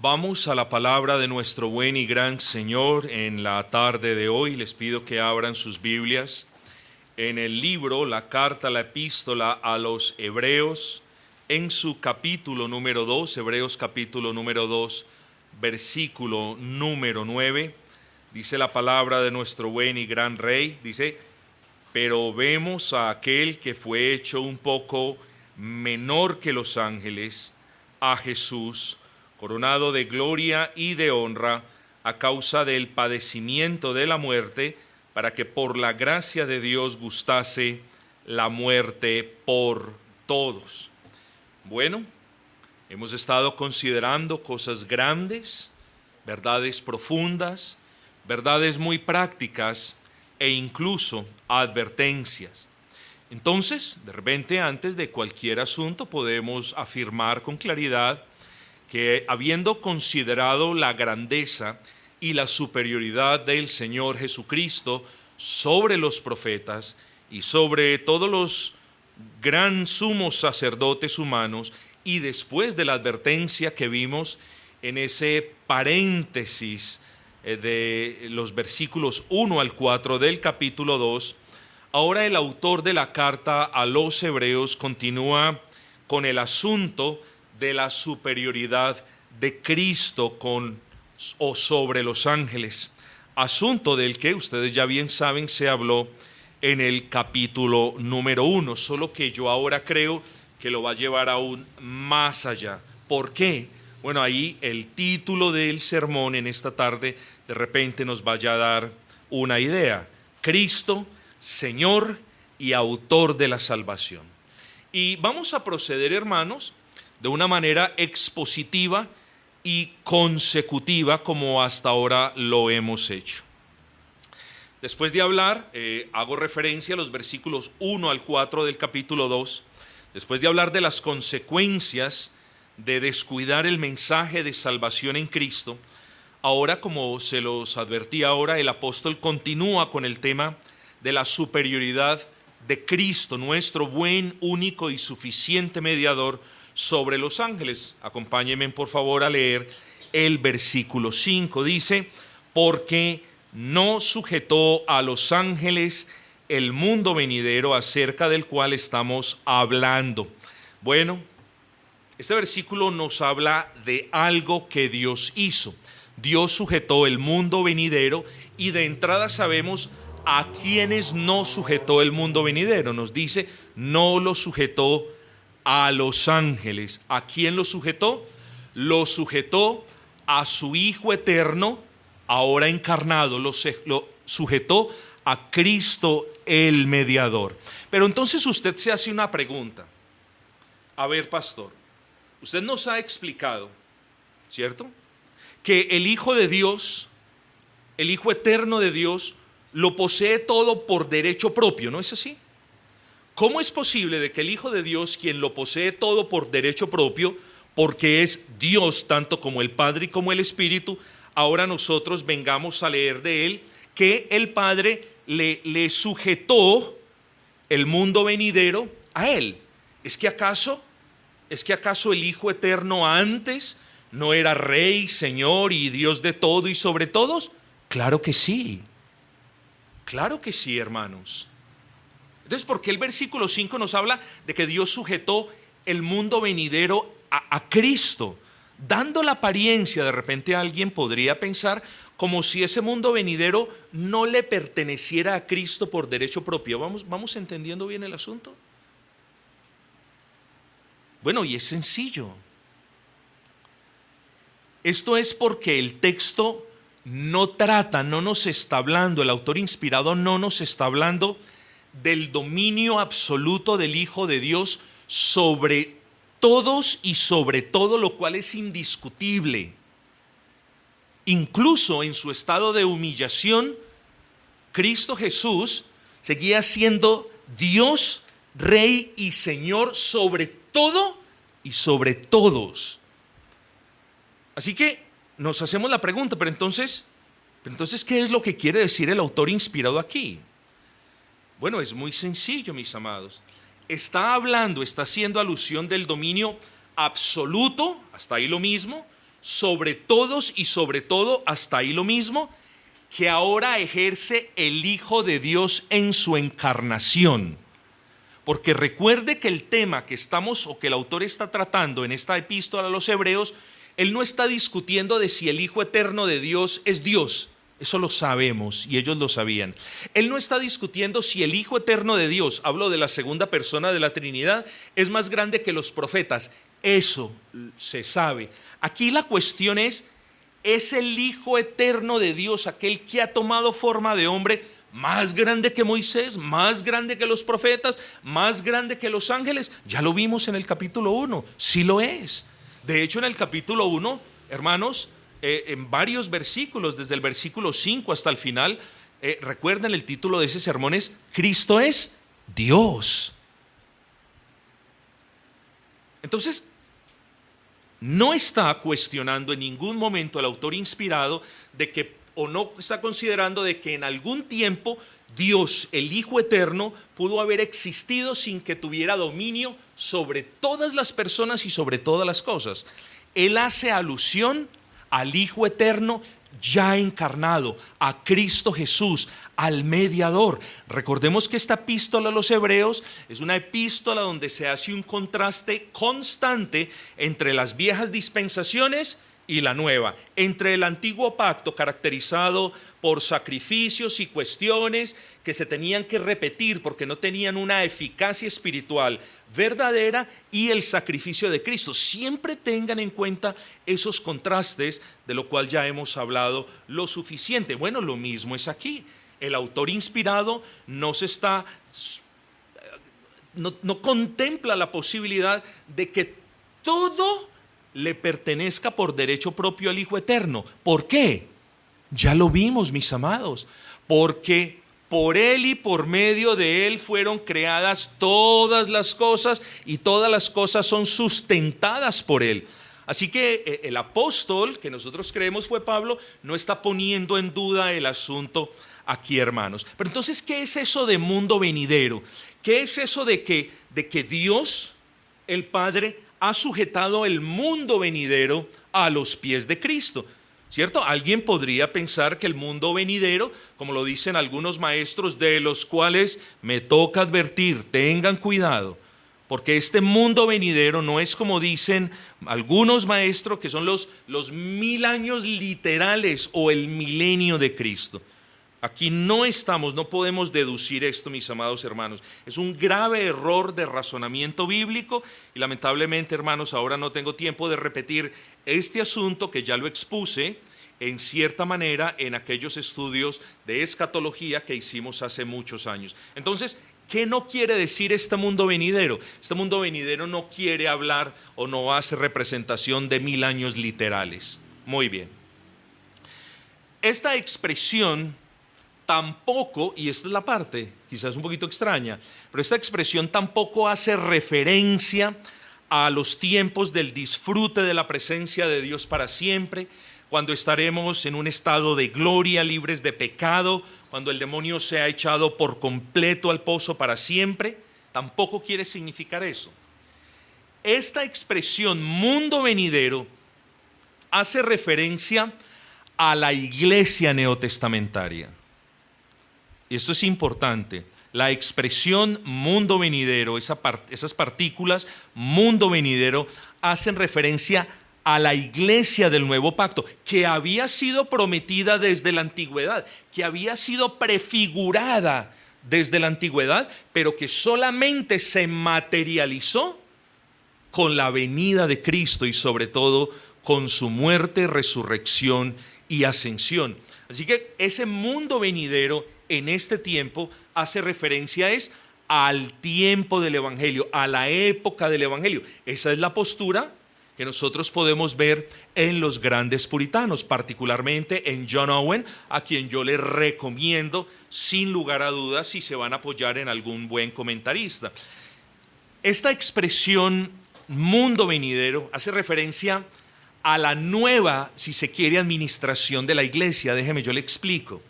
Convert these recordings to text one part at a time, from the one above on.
Vamos a la palabra de nuestro buen y gran Señor en la tarde de hoy. Les pido que abran sus Biblias en el libro, la carta, la epístola a los Hebreos, en su capítulo número 2, Hebreos capítulo número 2, versículo número 9. Dice la palabra de nuestro buen y gran Rey, dice: pero vemos a aquel que fue hecho un poco menor que los ángeles, a Jesús, coronado de gloria y de honra a causa del padecimiento de la muerte, para que por la gracia de Dios gustase la muerte por todos. Bueno, hemos estado considerando cosas grandes, verdades profundas, verdades muy prácticas e incluso advertencias. Entonces, de repente, antes de cualquier asunto, podemos afirmar con claridad que, habiendo considerado la grandeza y la superioridad del Señor Jesucristo sobre los profetas y sobre todos los gran sumos sacerdotes humanos, y después de la advertencia que vimos en ese paréntesis de los versículos 1 al 4 del capítulo 2, ahora el autor de la carta a los Hebreos continúa con el asunto de la superioridad de Cristo con o sobre los ángeles, asunto del que ustedes ya bien saben se habló en el capítulo número 1, solo que yo ahora creo que lo va a llevar aún más allá. ¿Por qué? Bueno, ahí el título del sermón en esta tarde de repente nos vaya a dar una idea: Cristo, Señor y autor de la salvación. Y vamos a proceder, hermanos, de una manera expositiva y consecutiva como hasta ahora lo hemos hecho. Después de hablar, hago referencia a los versículos 1 al 4 del capítulo 2, después de hablar de las consecuencias de descuidar el mensaje de salvación en Cristo. Ahora, como se los advertí ahora, el apóstol continúa con el tema de la superioridad de Cristo, nuestro buen, único y suficiente mediador sobre los ángeles. Acompáñenme por favor a leer el versículo 5. Dice: porque no sujetó a los ángeles el mundo venidero acerca del cual estamos hablando. Bueno, este versículo nos habla de algo que Dios hizo. Dios sujetó el mundo venidero, y de entrada sabemos a quienes no sujetó el mundo venidero. Nos dice: no lo sujetó a los ángeles. ¿A quién lo sujetó? Lo sujetó a su Hijo eterno, ahora encarnado. Lo sujetó a Cristo el mediador. Pero entonces usted se hace una pregunta. A ver, pastor, usted nos ha explicado, ¿cierto?, que el Hijo de Dios, el Hijo eterno de Dios, lo posee todo por derecho propio, ¿no es así? ¿Cómo es posible de que el Hijo de Dios, quien lo posee todo por derecho propio, porque es Dios tanto como el Padre y como el Espíritu, ahora nosotros vengamos a leer de él que el Padre le sujetó el mundo venidero a él? ¿Es que acaso el Hijo eterno antes no era Rey, Señor y Dios de todo y sobre todos? Claro que sí, hermanos. Entonces, ¿por qué el versículo 5 nos habla de que Dios sujetó el mundo venidero a Cristo? Dando la apariencia, de repente alguien podría pensar como si ese mundo venidero no le perteneciera a Cristo por derecho propio. ¿Vamos entendiendo bien el asunto? Bueno, y es sencillo. Esto es porque el texto no nos está hablando, el autor inspirado no nos está hablando del dominio absoluto del Hijo de Dios sobre todos y sobre todo, lo cual es indiscutible. Incluso en su estado de humillación, Cristo Jesús seguía siendo Dios, Rey y Señor sobre todo y sobre todos. Así que nos hacemos la pregunta, pero entonces, ¿qué es lo que quiere decir el autor inspirado aquí? Bueno, es muy sencillo, mis amados. Está haciendo alusión del dominio absoluto, hasta ahí lo mismo, sobre todos y sobre todo, hasta ahí lo mismo, que ahora ejerce el Hijo de Dios en su encarnación. Porque recuerde que el tema que estamos o que el autor está tratando en esta epístola a los Hebreos, él no está discutiendo de si el Hijo eterno de Dios es Dios. Eso lo sabemos y ellos lo sabían. Él no está discutiendo si el Hijo eterno de Dios, hablo de la segunda persona de la Trinidad, es más grande que los profetas. Eso se sabe. Aquí la cuestión es el Hijo eterno de Dios, aquel que ha tomado forma de hombre, más grande que Moisés, más grande que los profetas, más grande que los ángeles. Ya lo vimos en el capítulo 1, sí lo es. De hecho, en el capítulo 1, hermanos, en varios versículos, desde el versículo 5 hasta el final, recuerden el título de ese sermón es Cristo es Dios. Entonces, no está cuestionando en ningún momento el autor inspirado de que, o no está considerando de que en algún tiempo Dios, el Hijo eterno, pudo haber existido sin que tuviera dominio sobre todas las personas y sobre todas las cosas. Él hace alusión al Hijo eterno ya encarnado, a Cristo Jesús, al mediador. Recordemos que esta epístola a los Hebreos es una epístola donde se hace un contraste constante entre las viejas dispensaciones y la nueva, entre el antiguo pacto caracterizado por sacrificios y cuestiones que se tenían que repetir porque no tenían una eficacia espiritual verdadera, y el sacrificio de Cristo. Siempre tengan en cuenta esos contrastes, de lo cual ya hemos hablado lo suficiente. Bueno, lo mismo es aquí. El autor inspirado no contempla la posibilidad de que todo le pertenezca por derecho propio al Hijo eterno. ¿Por qué? Ya lo vimos, mis amados. Porque por Él y por medio de Él fueron creadas todas las cosas, y todas las cosas son sustentadas por Él. Así que el apóstol, que nosotros creemos fue Pablo, no está poniendo en duda el asunto aquí, hermanos. Pero entonces, ¿qué es eso de mundo venidero? ¿Qué es eso de que Dios, el Padre, ha sujetado el mundo venidero a los pies de Cristo? ¿Cierto? Alguien podría pensar que el mundo venidero, como lo dicen algunos maestros, de los cuales me toca advertir, tengan cuidado, porque este mundo venidero no es como dicen algunos maestros, que son los 1000 años literales o el milenio de Cristo. Aquí no podemos deducir esto, mis amados hermanos. Es un grave error de razonamiento bíblico y lamentablemente, hermanos, ahora no tengo tiempo de repetir este asunto que ya lo expuse en cierta manera en aquellos estudios de escatología que hicimos hace muchos años. Entonces, ¿qué no quiere decir este mundo venidero? Este mundo venidero no quiere hablar o no hace representación de 1000 años literales. Muy bien. Esta expresión tampoco, y esta es la parte quizás un poquito extraña, pero esta expresión tampoco hace referencia a los tiempos del disfrute de la presencia de Dios para siempre, cuando estaremos en un estado de gloria, libres de pecado, cuando el demonio sea echado por completo al pozo para siempre. Tampoco quiere significar eso. Esta expresión mundo venidero hace referencia a la iglesia neotestamentaria. Y esto es importante. La expresión mundo venidero, esas partículas mundo venidero, hacen referencia a la iglesia del nuevo pacto, que había sido prometida desde la antigüedad, que había sido prefigurada desde la antigüedad, pero que solamente se materializó con la venida de Cristo y sobre todo con su muerte, resurrección y ascensión. Así que ese mundo venidero en este tiempo hace referencia al tiempo del Evangelio, a la época del Evangelio. Esa es la postura que nosotros podemos ver en los grandes puritanos, particularmente en John Owen, a quien yo les recomiendo sin lugar a dudas si se van a apoyar en algún buen comentarista. Esta expresión mundo venidero hace referencia a la nueva, si se quiere, administración de la iglesia. Déjeme, yo le explico.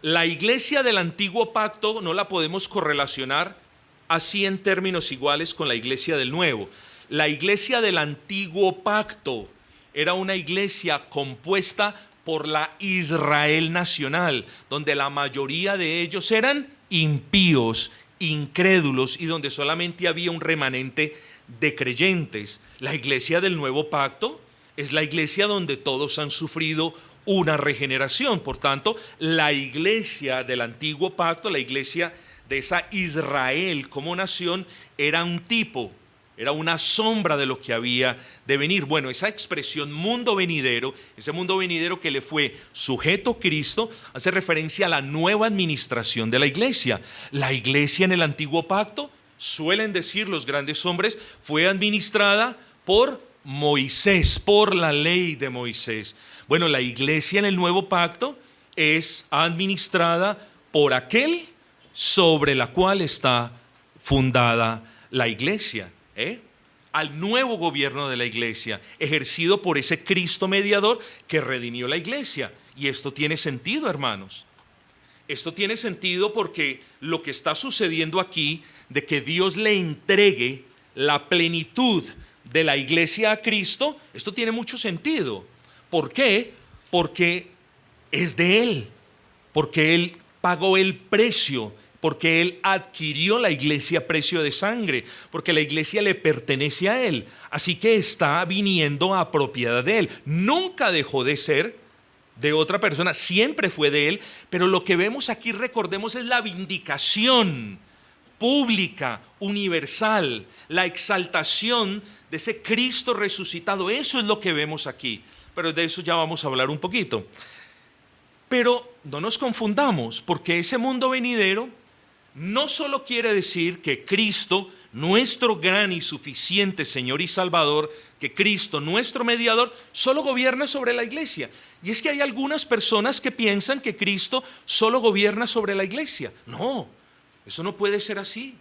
La iglesia del antiguo pacto no la podemos correlacionar así en términos iguales con la iglesia del nuevo. La iglesia del antiguo pacto era una iglesia compuesta por la Israel nacional, donde la mayoría de ellos eran impíos, incrédulos, y donde solamente había un remanente de creyentes. La iglesia del Nuevo Pacto es la iglesia donde todos han sufrido una regeneración. Por tanto, la iglesia del Antiguo Pacto, la iglesia de esa Israel como nación, era un tipo, era una sombra de lo que había de venir. Bueno, esa expresión mundo venidero, ese mundo venidero que le fue sujeto Cristo, hace referencia a la nueva administración de la iglesia. La iglesia en el Antiguo Pacto, suelen decir los grandes hombres, fue administrada por Moisés, por la ley de Moisés. Bueno, la iglesia en el Nuevo Pacto es administrada por aquel sobre la cual está fundada la iglesia, al nuevo gobierno de la iglesia, ejercido por ese Cristo mediador que redimió la iglesia. Y esto tiene sentido, hermanos. Esto tiene sentido porque lo que está sucediendo aquí, de que Dios le entregue la plenitud de la iglesia a Cristo, esto tiene mucho sentido. ¿Por qué? Porque es de Él, porque Él pagó el precio, porque Él adquirió la iglesia a precio de sangre, porque la iglesia le pertenece a Él, así que está viniendo a propiedad de Él. Nunca dejó de ser de otra persona, siempre fue de Él, pero lo que vemos aquí, recordemos, es la vindicación pública, universal, la exaltación de ese Cristo resucitado. Eso es lo que vemos aquí, pero de eso ya vamos a hablar un poquito. Pero no nos confundamos, porque ese mundo venidero no solo quiere decir que Cristo, nuestro gran y suficiente Señor y Salvador, que Cristo, nuestro mediador, solo gobierna sobre la iglesia. Y es que hay algunas personas que piensan que Cristo solo gobierna sobre la iglesia. No, eso no puede ser así.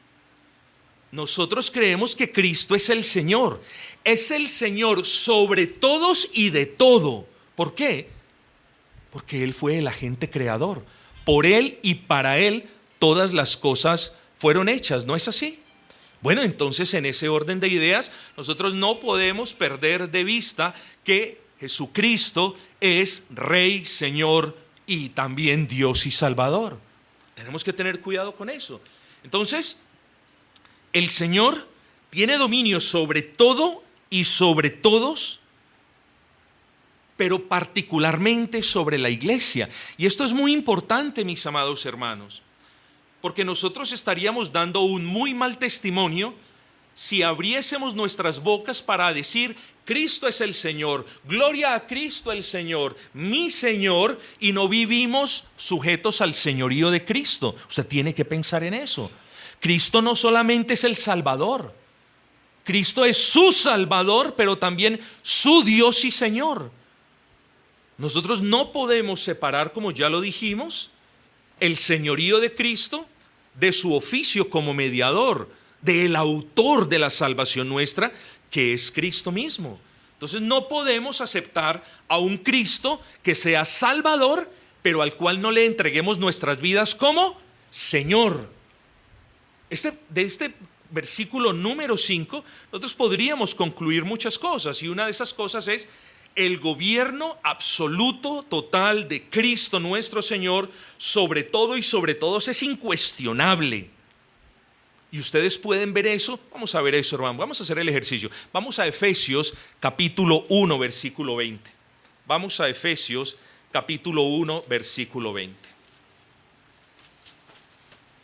Nosotros creemos que Cristo es el Señor sobre todos y de todo. ¿Por qué? Porque Él fue el agente creador. Por Él y para Él todas las cosas fueron hechas, ¿no es así? Bueno, entonces en ese orden de ideas, nosotros no podemos perder de vista que Jesucristo es Rey, Señor y también Dios y Salvador. Tenemos que tener cuidado con eso. Entonces, el Señor tiene dominio sobre todo y sobre todos, pero particularmente sobre la iglesia. Y esto es muy importante, mis amados hermanos, porque nosotros estaríamos dando un muy mal testimonio si abriésemos nuestras bocas para decir: Cristo es el Señor, gloria a Cristo el Señor, mi Señor, y no vivimos sujetos al señorío de Cristo. Usted tiene que pensar en eso. Cristo no solamente es el Salvador, Cristo es su Salvador, pero también su Dios y Señor. Nosotros no podemos separar, como ya lo dijimos, el señorío de Cristo de su oficio como mediador, del autor de la salvación nuestra, que es Cristo mismo. Entonces no podemos aceptar a un Cristo que sea Salvador, pero al cual no le entreguemos nuestras vidas como Señor. De este versículo número 5, nosotros podríamos concluir muchas cosas, y una de esas cosas es: el gobierno absoluto, total de Cristo nuestro Señor sobre todo y sobre todos es incuestionable. Y ustedes pueden ver eso. Vamos a ver eso, hermano. Vamos a hacer el ejercicio. Vamos a Efesios capítulo 1, versículo 20. Vamos a Efesios capítulo 1, versículo 20.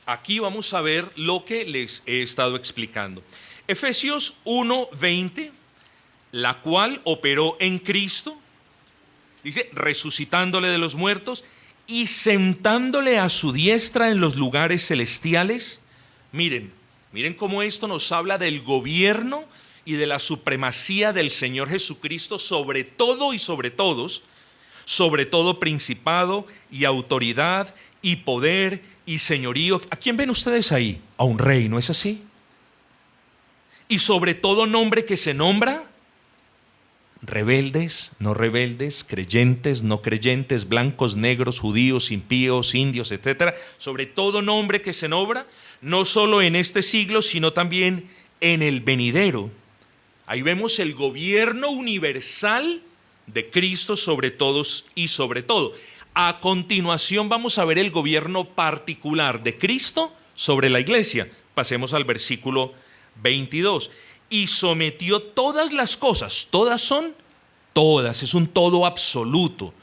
Aquí vamos a ver lo que les he estado explicando. Efesios 1, 20. La cual operó en Cristo, dice, resucitándole de los muertos y sentándole a su diestra en los lugares celestiales. Miren cómo esto nos habla del gobierno y de la supremacía del Señor Jesucristo sobre todo y sobre todos, sobre todo principado y autoridad y poder y señorío. ¿A quién ven ustedes ahí? A un rey, ¿no es así? Y sobre todo nombre que se nombra: rebeldes, no rebeldes, creyentes, no creyentes, blancos, negros, judíos, impíos, indios, etc. Sobre todo nombre que se nombra, no solo en este siglo, sino también en el venidero. Ahí vemos el gobierno universal de Cristo sobre todos y sobre todo. A continuación vamos a ver el gobierno particular de Cristo sobre la iglesia. Pasemos al versículo 22. Y sometió todas las cosas, todas son todas, es un todo absoluto,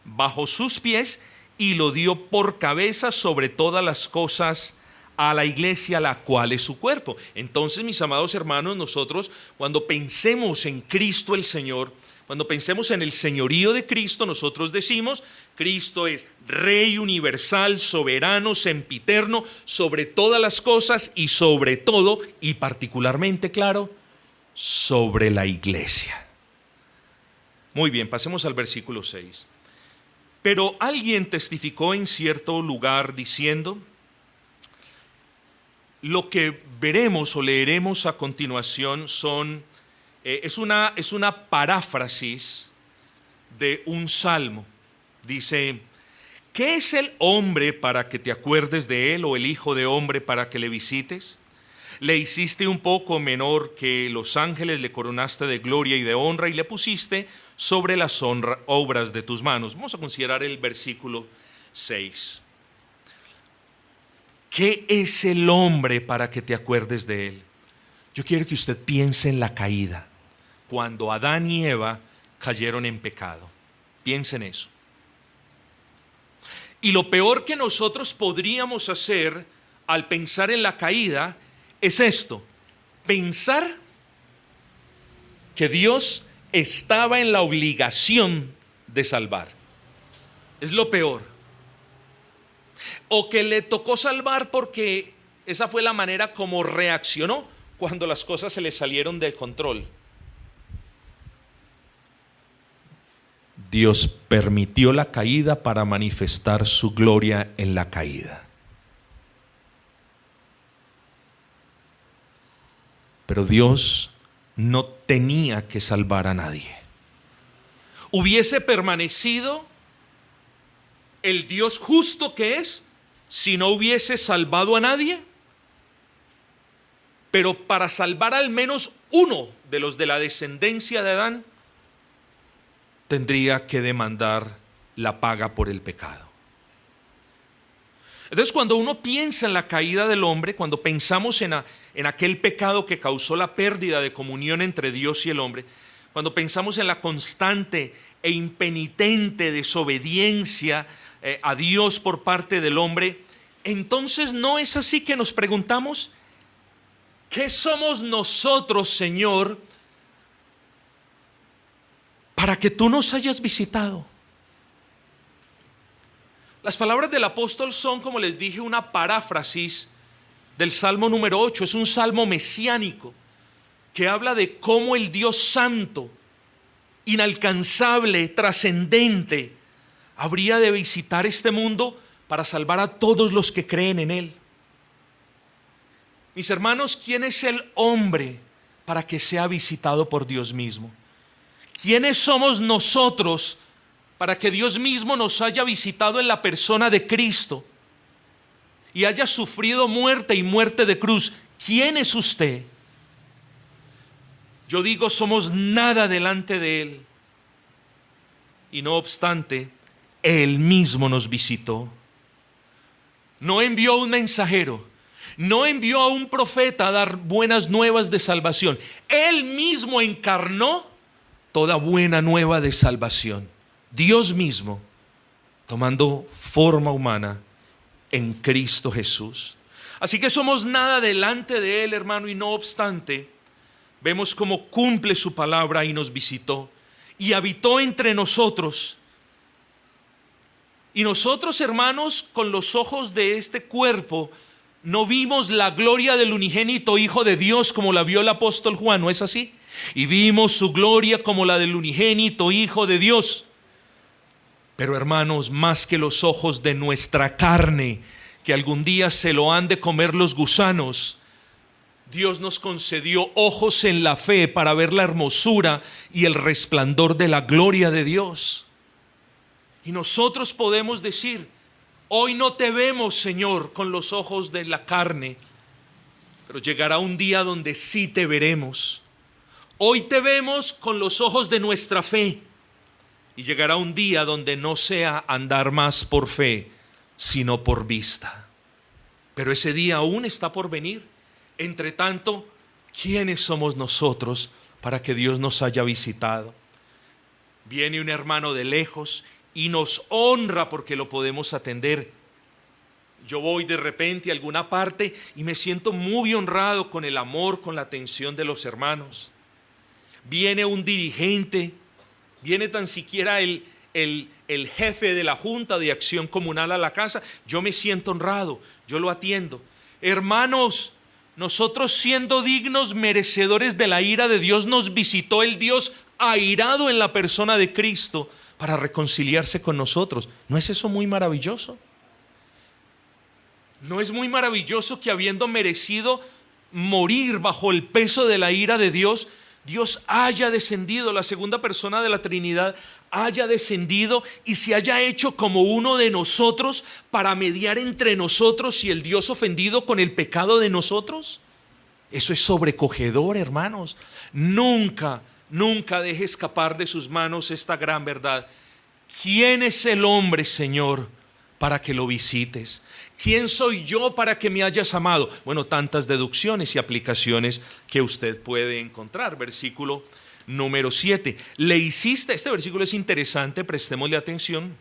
bajo sus pies, y lo dio por cabeza sobre todas las cosas a la iglesia, la cual es su cuerpo. Entonces, mis amados hermanos, nosotros cuando pensemos en Cristo el Señor, cuando pensemos en el señorío de Cristo, nosotros decimos, Cristo es Rey universal, soberano, sempiterno, sobre todas las cosas y sobre todo, y particularmente, claro, sobre la iglesia. Muy bien, pasemos al versículo 6. Pero alguien testificó en cierto lugar diciendo, lo que veremos o leeremos a continuación es una paráfrasis de un salmo. Dice, ¿qué es el hombre para que te acuerdes de él, o el hijo de hombre para que le visites? Le hiciste un poco menor que los ángeles, le coronaste de gloria y de honra y le pusiste sobre las obras de tus manos. Vamos a considerar el versículo 6. ¿Qué es el hombre para que te acuerdes de él? Yo quiero que usted piense en la caída, cuando Adán y Eva cayeron en pecado. Piense en eso. Y lo peor que nosotros podríamos hacer al pensar en la caída es esto: pensar que Dios estaba en la obligación de salvar. Es lo peor. O que le tocó salvar porque esa fue la manera como reaccionó cuando las cosas se le salieron del control. Dios permitió la caída para manifestar su gloria en la caída. Pero Dios no tenía que salvar a nadie. Hubiese permanecido el Dios justo que es si no hubiese salvado a nadie. Pero para salvar al menos uno de los de la descendencia de Adán, tendría que demandar la paga por el pecado. Entonces, cuando uno piensa en la caída del hombre, cuando pensamos en aquel pecado que causó la pérdida de comunión entre Dios y el hombre, cuando pensamos en la constante e impenitente desobediencia a Dios por parte del hombre, entonces no es así que nos preguntamos, ¿qué somos nosotros, Señor, para que tú nos hayas visitado? Las palabras del apóstol son, como les dije, una paráfrasis del Salmo número 8. Es un salmo mesiánico que habla de cómo el Dios santo, inalcanzable, trascendente, habría de visitar este mundo para salvar a todos los que creen en él. Mis hermanos, ¿quién es el hombre para que sea visitado por Dios mismo? ¿Quiénes somos nosotros para que Dios mismo nos haya visitado en la persona de Cristo y haya sufrido muerte y muerte de cruz? ¿Quién es usted? Yo digo, somos nada delante de Él. Y no obstante, Él mismo nos visitó. No envió un mensajero, no envió a un profeta a dar buenas nuevas de salvación. Él mismo encarnó toda buena nueva de salvación. Dios mismo tomando forma humana en Cristo Jesús. Así que somos nada delante de Él, hermano, y no obstante, vemos cómo cumple su palabra y nos visitó y habitó entre nosotros. Y nosotros, hermanos, con los ojos de este cuerpo, no vimos la gloria del unigénito Hijo de Dios como la vio el apóstol Juan, ¿no es así? Y vimos su gloria como la del unigénito Hijo de Dios. Pero, hermanos, más que los ojos de nuestra carne, que algún día se lo han de comer los gusanos, Dios nos concedió ojos en la fe para ver la hermosura y el resplandor de la gloria de Dios. Y nosotros podemos decir, hoy no te vemos, Señor, con los ojos de la carne, pero llegará un día donde sí te veremos. Hoy te vemos con los ojos de nuestra fe, Y llegará un día donde no sea andar más por fe, sino por vista. Pero ese día aún está por venir. Entre tanto, ¿quiénes somos nosotros para que Dios nos haya visitado? Viene un hermano de lejos y nos honra porque lo podemos atender. Yo voy de repente a alguna parte y me siento muy honrado con el amor, con la atención de los hermanos. Viene un dirigente, viene tan siquiera el jefe de la Junta de Acción Comunal a la casa, yo me siento honrado, yo lo atiendo. Hermanos, nosotros siendo dignos, merecedores de la ira de Dios, nos visitó el Dios airado en la persona de Cristo para reconciliarse con nosotros. ¿No es eso muy maravilloso? ¿No es muy maravilloso que habiendo merecido morir bajo el peso de la ira de Dios, Dios haya descendido, la segunda persona de la Trinidad haya descendido y se haya hecho como uno de nosotros para mediar entre nosotros y el Dios ofendido con el pecado de nosotros? Eso es sobrecogedor, hermanos. Nunca deje escapar de sus manos esta gran verdad. ¿Quién es el hombre, Señor, para que lo visites? ¿Quién soy yo para que me hayas amado? Bueno, tantas deducciones y aplicaciones que usted puede encontrar. Versículo número 7. Le hiciste, este versículo es interesante, prestémosle atención.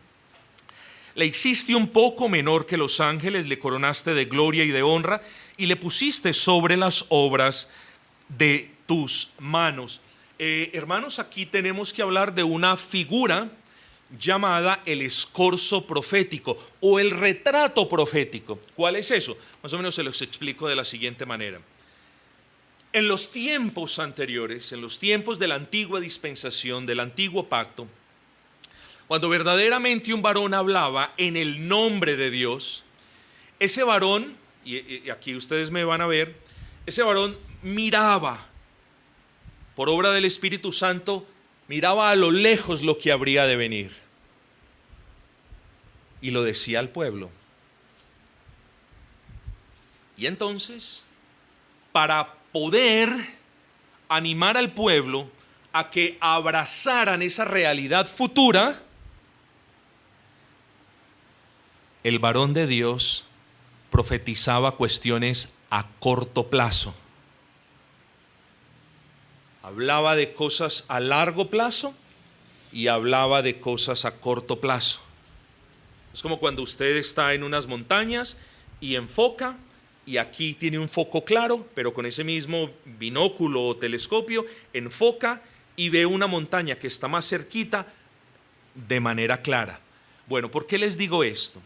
Le hiciste un poco menor que los ángeles, le coronaste de gloria y de honra y le pusiste sobre las obras de tus manos. Hermanos, aquí tenemos que hablar de una figura llamada el escorzo profético o el retrato profético. ¿Cuál es eso? Más o menos se los explico de la siguiente manera. En los tiempos anteriores, en los tiempos de la antigua dispensación, del antiguo pacto, cuando verdaderamente un varón hablaba en el nombre de Dios, ese varón, y aquí ustedes me van a ver, ese varón miraba, por obra del Espíritu Santo, miraba a lo lejos lo que habría de venir y lo decía al pueblo. Y entonces, para poder animar al pueblo a que abrazaran esa realidad futura, el varón de Dios profetizaba cuestiones a corto plazo. Hablaba de cosas a largo plazo y hablaba de cosas a corto plazo. Es como cuando usted está en unas montañas y enfoca, y aquí tiene un foco claro, pero con ese mismo binóculo o telescopio enfoca y ve una montaña que está más cerquita de manera clara. Bueno, ¿por qué les digo esto?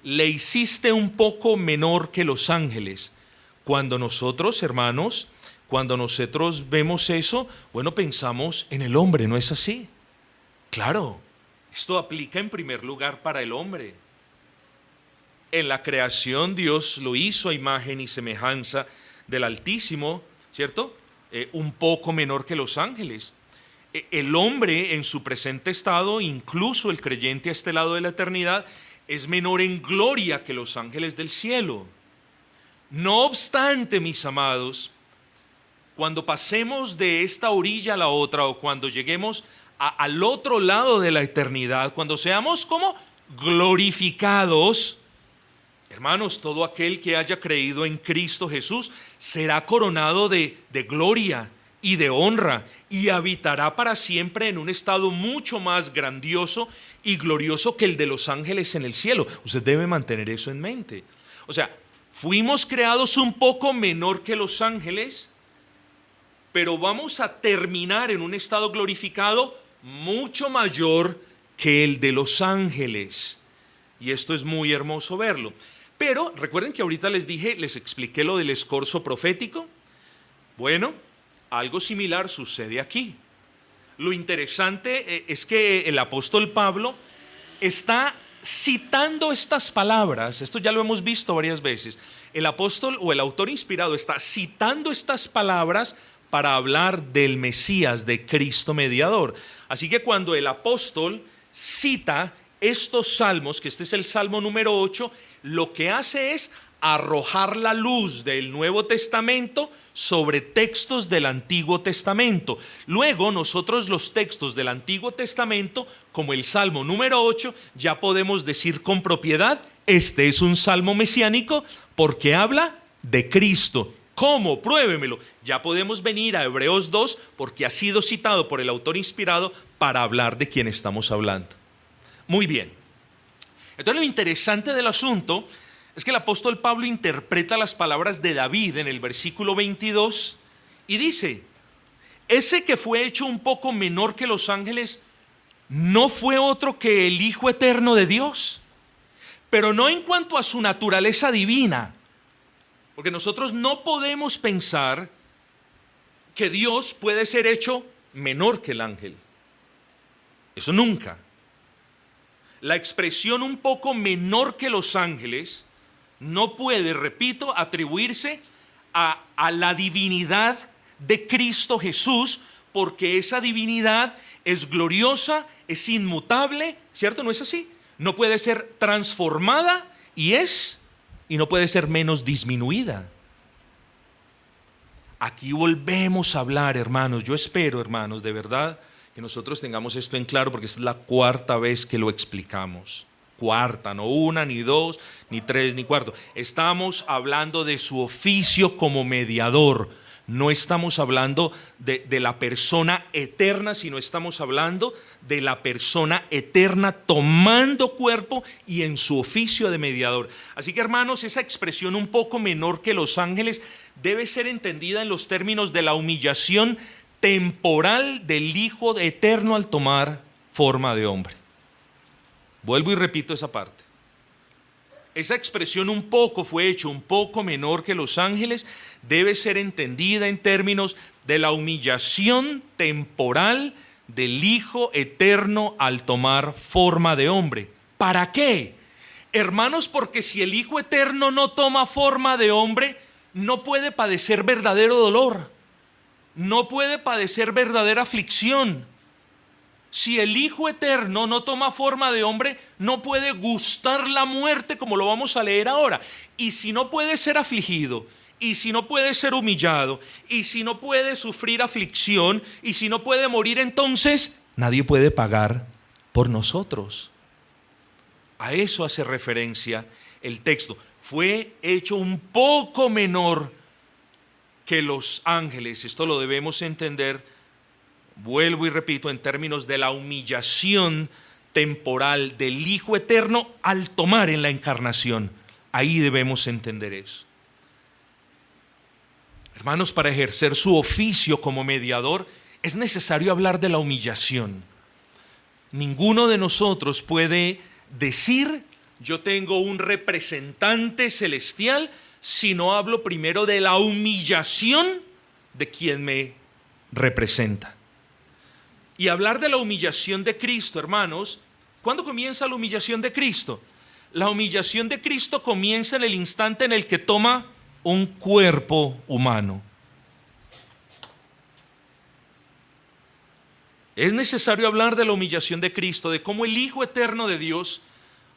Le hiciste un poco menor que los ángeles. Cuando nosotros, hermanos, cuando nosotros vemos eso, bueno, pensamos en el hombre, ¿no es así? Claro, esto aplica en primer lugar para el hombre. En la creación Dios lo hizo a imagen y semejanza del Altísimo, ¿cierto? Un poco menor que los ángeles. El hombre en su presente estado, incluso el creyente a este lado de la eternidad, es menor en gloria que los ángeles del cielo. No obstante, mis amados, cuando pasemos de esta orilla a la otra o cuando lleguemos al otro lado de la eternidad, cuando seamos como glorificados, hermanos, todo aquel que haya creído en Cristo Jesús será coronado de gloria y de honra y habitará para siempre en un estado mucho más grandioso y glorioso que el de los ángeles en el cielo. Usted debe mantener eso en mente. O sea, fuimos creados un poco menor que los ángeles, pero vamos a terminar en un estado glorificado mucho mayor que el de los ángeles. Y esto es muy hermoso verlo. Pero recuerden que ahorita les expliqué lo del escorzo profético. Bueno, algo similar sucede aquí. Lo interesante es que el apóstol Pablo está citando estas palabras. Esto ya lo hemos visto varias veces. El apóstol o el autor inspirado está citando estas palabras para hablar del Mesías, de Cristo mediador. Así que cuando el apóstol cita estos salmos, que este es el salmo número 8, lo que hace es arrojar la luz del Nuevo Testamento sobre textos del Antiguo Testamento. Luego nosotros los textos del Antiguo Testamento, como el Salmo número 8, ya podemos decir con propiedad, este es un salmo mesiánico porque habla de Cristo. ¿Cómo? Pruébemelo. Ya podemos venir a Hebreos 2 porque ha sido citado por el autor inspirado para hablar de quién estamos hablando. Muy bien. Entonces lo interesante del asunto es que el apóstol Pablo interpreta las palabras de David en el versículo 22 y dice, ese que fue hecho un poco menor que los ángeles no fue otro que el Hijo eterno de Dios, pero no en cuanto a su naturaleza divina, porque nosotros no podemos pensar que Dios puede ser hecho menor que el ángel. Eso nunca. La expresión un poco menor que los ángeles no puede, repito, atribuirse a la divinidad de Cristo Jesús, porque esa divinidad es gloriosa, es inmutable, ¿cierto? ¿No es así? No puede ser transformada y no puede ser menos disminuida. Aquí volvemos a hablar, hermanos. Yo espero, hermanos, de verdad, que nosotros tengamos esto en claro, porque es la cuarta vez que lo explicamos. Cuarta, no una, ni dos, ni tres, ni cuarto. Estamos hablando de su oficio como mediador. No estamos hablando de la persona eterna, sino estamos hablando de la persona eterna tomando cuerpo y en su oficio de mediador. Así que, hermanos, esa expresión un poco menor que los ángeles debe ser entendida en los términos de la humillación temporal del Hijo eterno al tomar forma de hombre. Vuelvo y repito esa parte. Esa expresión un poco fue hecho un poco menor que los ángeles debe ser entendida en términos de la humillación temporal del Hijo eterno al tomar forma de hombre. ¿Para qué? Hermanos, porque si el Hijo eterno no toma forma de hombre, no puede padecer verdadero dolor, no puede padecer verdadera aflicción. Si el Hijo eterno no toma forma de hombre, no puede gustar la muerte, como lo vamos a leer ahora. Y si no puede ser afligido, y si no puede ser humillado, y si no puede sufrir aflicción, y si no puede morir, entonces nadie puede pagar por nosotros. A eso hace referencia el texto. Fue hecho un poco menor que los ángeles. Esto lo debemos entender. Vuelvo y repito, en términos de la humillación temporal del Hijo eterno al tomar en la encarnación. Ahí debemos entender eso. Hermanos, para ejercer su oficio como mediador es necesario hablar de la humillación. Ninguno de nosotros puede decir, yo tengo un representante celestial, si no hablo primero de la humillación de quien me representa. Y hablar de la humillación de Cristo, hermanos, ¿cuándo comienza la humillación de Cristo? La humillación de Cristo comienza en el instante en el que toma un cuerpo humano. Es necesario hablar de la humillación de Cristo, de cómo el Hijo eterno de Dios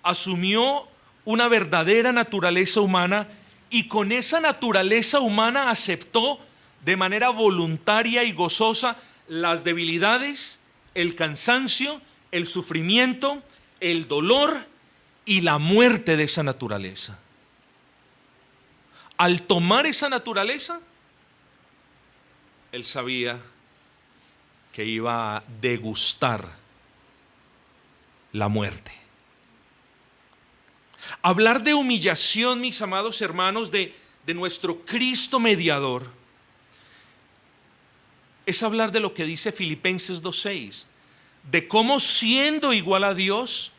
asumió una verdadera naturaleza humana y con esa naturaleza humana aceptó de manera voluntaria y gozosa las debilidades, el cansancio, el sufrimiento, el dolor y la muerte de esa naturaleza. Al tomar esa naturaleza, él sabía que iba a degustar la muerte. Hablar de humillación, mis amados hermanos, de nuestro Cristo mediador, es hablar de lo que dice Filipenses 2:6, de cómo siendo igual a Dios,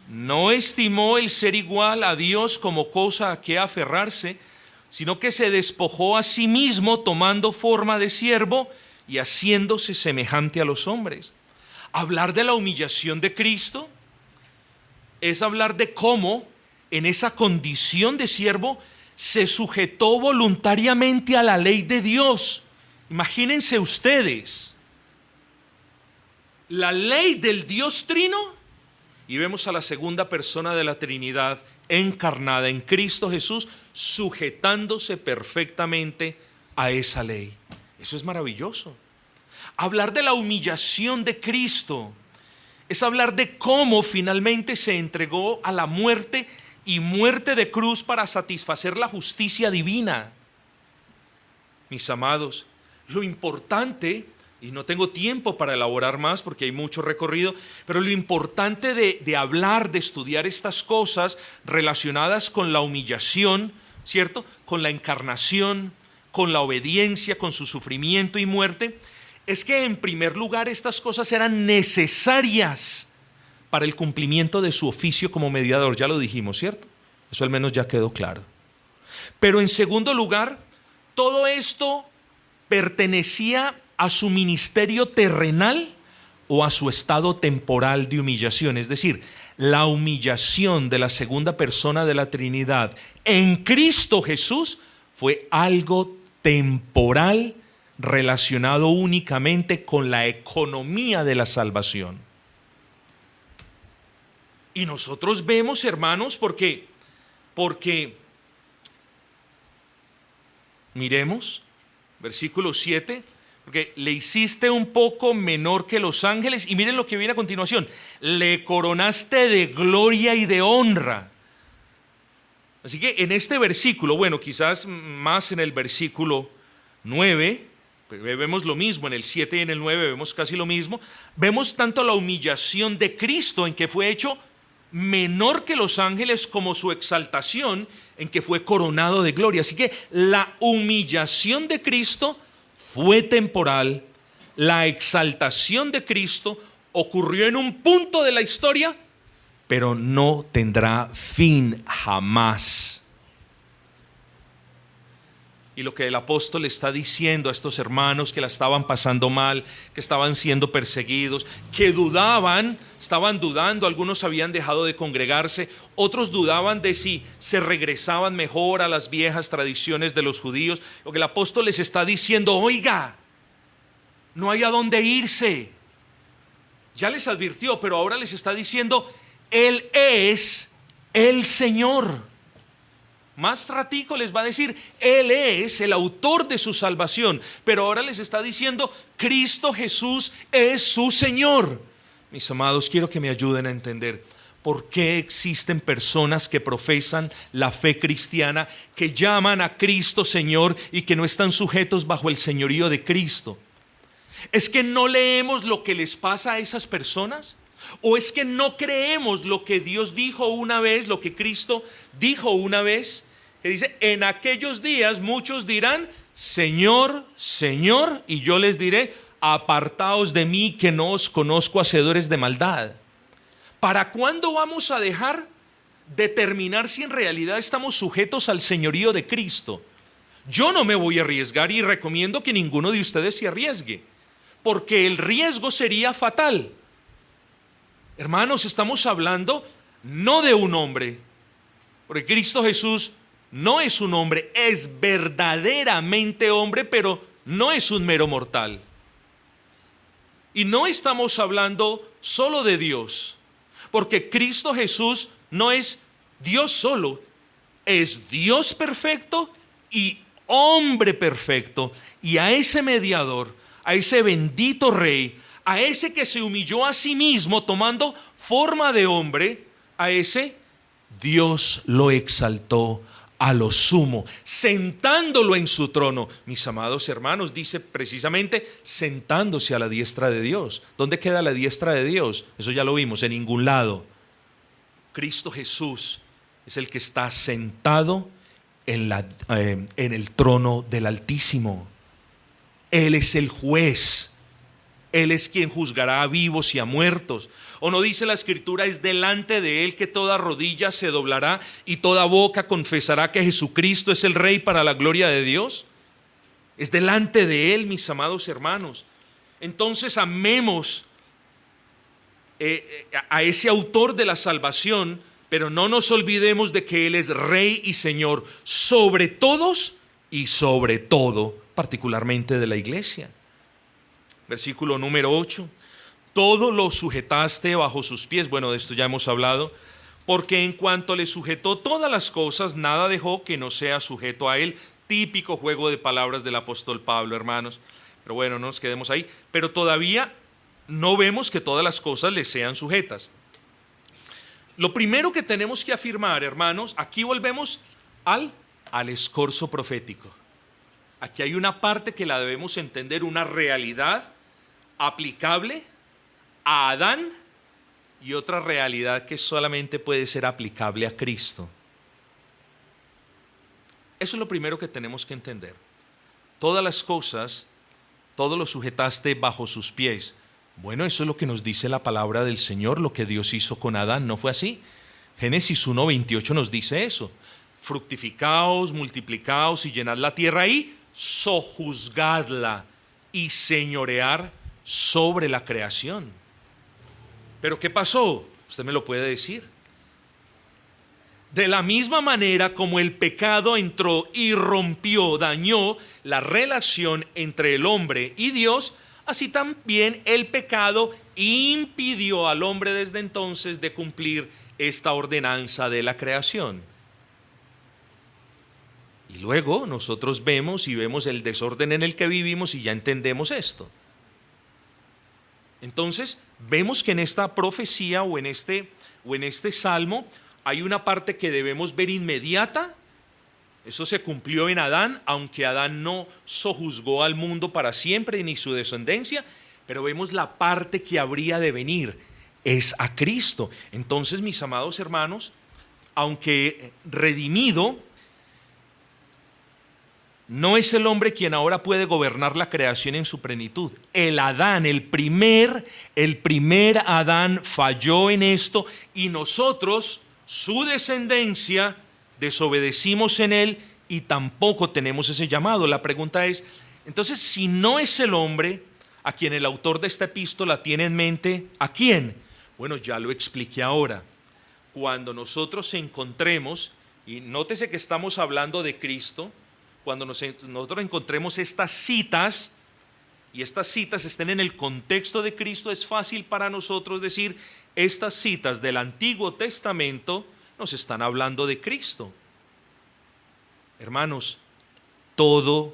no estimó el ser igual a Dios como cosa a que aferrarse, sino que se despojó a sí mismo tomando forma de siervo y haciéndose semejante a los hombres. Hablar de la humillación de Cristo es hablar de cómo en esa condición de siervo se sujetó voluntariamente a la ley de Dios. Imagínense ustedes, la ley del Dios Trino, y vemos a la segunda persona de la Trinidad encarnada en Cristo Jesús, sujetándose perfectamente a esa ley. Eso es maravilloso. Hablar de la humillación de Cristo es hablar de cómo finalmente se entregó a la muerte y muerte de cruz para satisfacer la justicia divina. Mis amados, lo importante, y no tengo tiempo para elaborar más porque hay mucho recorrido, pero lo importante de hablar, de estudiar estas cosas relacionadas con la humillación, ¿cierto? Con la encarnación, con la obediencia, con su sufrimiento y muerte, es que en primer lugar estas cosas eran necesarias para el cumplimiento de su oficio como mediador. Ya lo dijimos, ¿cierto? Eso al menos ya quedó claro. Pero en segundo lugar, todo esto pertenecía a su ministerio terrenal o a su estado temporal de humillación. Es decir, la humillación de la segunda persona de la Trinidad en Cristo Jesús fue algo temporal relacionado únicamente con la economía de la salvación. Y nosotros vemos, hermanos, porque miremos, versículo 7, porque le hiciste un poco menor que los ángeles, y miren lo que viene a continuación, le coronaste de gloria y de honra. Así que en este versículo, bueno, quizás más en el versículo 9, vemos lo mismo, en el 7 y en el 9 vemos casi lo mismo, vemos tanto la humillación de Cristo en que fue hecho menor que los ángeles como su exaltación en que fue coronado de gloria. Así que la humillación de Cristo fue temporal, la exaltación de Cristo ocurrió en un punto de la historia, pero no tendrá fin jamás. Y lo que el apóstol está diciendo a estos hermanos que la estaban pasando mal, que estaban siendo perseguidos, que estaban dudando, algunos habían dejado de congregarse, otros dudaban de si se regresaban mejor a las viejas tradiciones de los judíos. Lo que el apóstol les está diciendo, oiga, no hay a dónde irse. Ya les advirtió, pero ahora les está diciendo, Él es el Señor. Más ratico les va a decir, Él es el autor de su salvación, pero ahora les está diciendo, Cristo Jesús es su Señor. Mis amados, quiero que me ayuden a entender por qué existen personas que profesan la fe cristiana, que llaman a Cristo Señor y que no están sujetos bajo el señorío de Cristo. ¿Es que no leemos lo que les pasa a esas personas? ¿O es que no creemos lo que Dios dijo una vez, lo que Cristo dijo una vez? Que dice, en aquellos días muchos dirán, Señor, Señor, y yo les diré, apartaos de mí que no os conozco, hacedores de maldad. ¿Para cuándo vamos a dejar determinar si en realidad estamos sujetos al señorío de Cristo? Yo no me voy a arriesgar y recomiendo que ninguno de ustedes se arriesgue, porque el riesgo sería fatal. Hermanos, estamos hablando no de un hombre, porque Cristo Jesús no es un hombre, es verdaderamente hombre, pero no es un mero mortal. Y no estamos hablando solo de Dios, porque Cristo Jesús no es Dios solo, es Dios perfecto y hombre perfecto. Y a ese mediador, a ese bendito Rey, a ese que se humilló a sí mismo tomando forma de hombre, a ese Dios lo exaltó a lo sumo, sentándolo en su trono. Mis amados hermanos, dice precisamente sentándose a la diestra de Dios. ¿Dónde queda la diestra de Dios? Eso ya lo vimos, en ningún lado. Cristo Jesús es el que está sentado en el trono del Altísimo. Él es el juez. Él es quien juzgará a vivos y a muertos. ¿O no dice la Escritura, es delante de Él que toda rodilla se doblará y toda boca confesará que Jesucristo es el Rey para la gloria de Dios? Es delante de Él, mis amados hermanos. Entonces amemos a ese autor de la salvación, pero no nos olvidemos de que Él es Rey y Señor sobre todos y sobre todo, particularmente de la iglesia. Versículo número 8. Todo lo sujetaste bajo sus pies. Bueno, de esto ya hemos hablado. porque en cuanto le sujetó todas las cosas, nada dejó que no sea sujeto a él. Típico juego de palabras del apóstol Pablo, hermanos. Pero bueno, no nos quedemos ahí. Pero todavía no vemos que todas las cosas le sean sujetas. Lo primero que tenemos que afirmar, hermanos, aquí volvemos al escorzo profético. Aquí hay una parte que la debemos entender, una realidad aplicable a Adán y otra realidad que solamente puede ser aplicable a Cristo. Eso es lo primero que tenemos que entender. Todas las cosas, todo lo sujetaste bajo sus pies. Bueno, eso es lo que nos dice la palabra del Señor, lo que Dios hizo con Adán, ¿no fue así? Génesis 1:28 nos dice eso. Fructificaos, multiplicaos y llenad la tierra y sojuzgadla y señorear sobre la creación. ¿Pero qué pasó? Usted me lo puede decir. De la misma manera como el pecado entró y rompió, dañó la relación entre el hombre y Dios, así también el pecado impidió al hombre desde entonces de cumplir esta ordenanza de la creación. Y luego nosotros vemos el desorden en el que vivimos y ya entendemos esto. Entonces vemos que en esta profecía o en este salmo hay una parte que debemos ver inmediata. Eso se cumplió en Adán, aunque Adán no sojuzgó al mundo para siempre ni su descendencia, pero vemos la parte que habría de venir, es a Cristo. Entonces, mis amados hermanos, aunque redimido, no es el hombre quien ahora puede gobernar la creación en su plenitud. El Adán, el primer Adán falló en esto y nosotros, su descendencia, desobedecimos en él y tampoco tenemos ese llamado. La pregunta es, entonces, si no es el hombre a quien el autor de esta epístola tiene en mente, ¿a quién? Bueno, ya lo expliqué ahora. Cuando nosotros encontremos, y nótese que estamos hablando de Cristo, cuando nosotros encontremos estas citas, y estas citas estén en el contexto de Cristo, es fácil para nosotros decir, estas citas del Antiguo Testamento nos están hablando de Cristo. Hermanos, todo